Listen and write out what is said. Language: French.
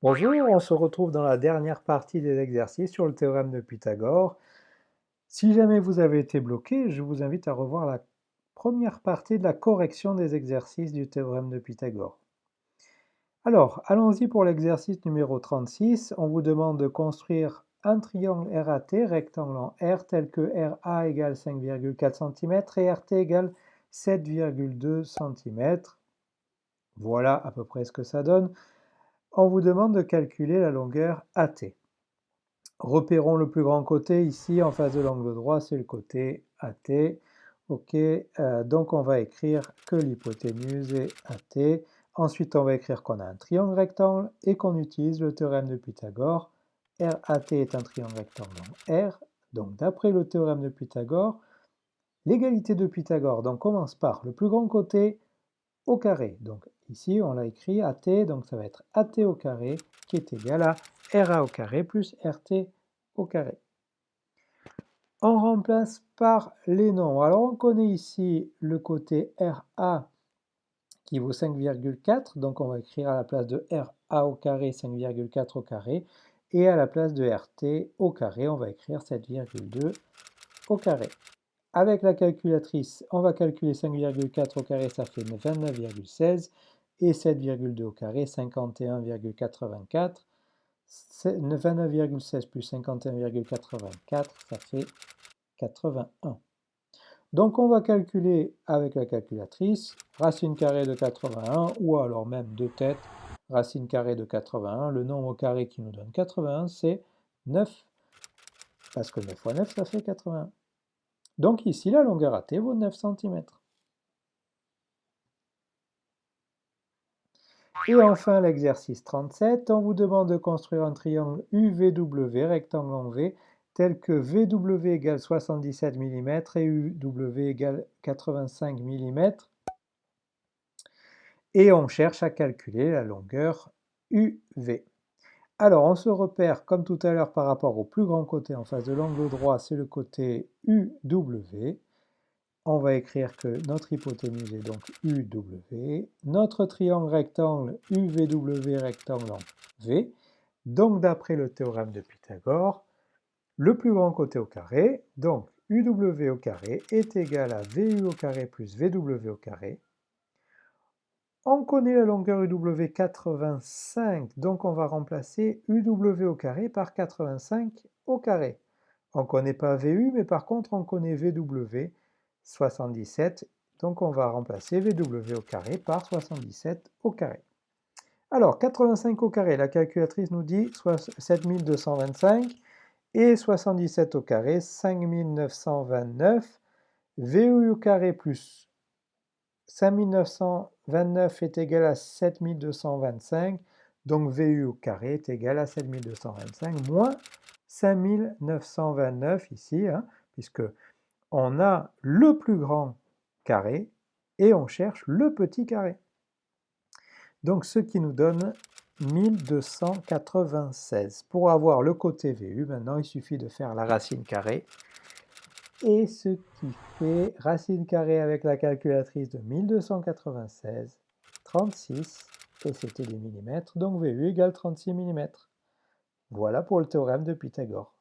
Bonjour, on se retrouve dans la dernière partie des exercices sur le théorème de Pythagore. Si jamais vous avez été bloqué, je vous invite à revoir la première partie de la correction des exercices du théorème de Pythagore. Alors, allons-y pour l'exercice numéro 36. On vous demande de construire un triangle RAT, rectangle en R, tel que RA égale 5,4 cm et RT égale 7,2 cm. Voilà à peu près ce que ça donne. On vous demande de calculer la longueur AT. Repérons le plus grand côté ici, en face de l'angle droit, c'est le côté AT. Ok, donc on va écrire que l'hypoténuse est AT. Ensuite, on va écrire qu'on a un triangle rectangle et qu'on utilise le théorème de Pythagore. RAT est un triangle rectangle en R. Donc, d'après le théorème de Pythagore, l'égalité de Pythagore donc, commence par le plus grand côté au carré. Donc, ici, on l'a écrit AT, donc ça va être AT au carré qui est égal à RA au carré plus RT au carré. On remplace par les noms. Alors on connaît ici le côté RA qui vaut 5,4, donc on va écrire à la place de RA au carré 5,4 au carré, et à la place de RT au carré, on va écrire 7,2 au carré. Avec la calculatrice, on va calculer 5,4 au carré, ça fait 29,16, et 7,2 au carré, 51,84. 29,16 plus 51,84, ça fait 81. Donc on va calculer avec la calculatrice racine carrée de 81 ou alors même deux têtes, racine carrée de 81. Le nombre carré qui nous donne 81, c'est 9, parce que 9 fois 9, ça fait 81. Donc ici, la longueur AT vaut 9 cm. Et enfin, l'exercice 37, on vous demande de construire un triangle UVW, rectangle en V, tel que VW égale 77 mm et UW égale 85 mm. Et on cherche à calculer la longueur UV. Alors, on se repère, comme tout à l'heure, par rapport au plus grand côté en face de l'angle droit, c'est le côté UW. On va écrire que notre hypoténuse est donc UW. Notre triangle rectangle UVW rectangle en V. Donc, d'après le théorème de Pythagore, le plus grand côté au carré, donc UW au carré, est égal à VU au carré plus VW au carré. On connaît la longueur UW 85, donc on va remplacer UW au carré par 85 au carré. On ne connaît pas VU, mais par contre on connaît VW 77, donc on va remplacer VW au carré par 77 au carré. Alors 85 au carré, la calculatrice nous dit 7225 et 77 au carré 5929. VU au carré plus 5929 est égal à 7225, donc VU au carré est égal à 7225 moins 5929 ici, hein, puisque on a le plus grand carré et on cherche le petit carré. Donc ce qui nous donne 1296. Pour avoir le côté VU, maintenant il suffit de faire la racine carrée. Et ce qui fait racine carrée avec la calculatrice de 1296, 36, et c'était des millimètres, donc VU égale 36 mm. Voilà pour le théorème de Pythagore.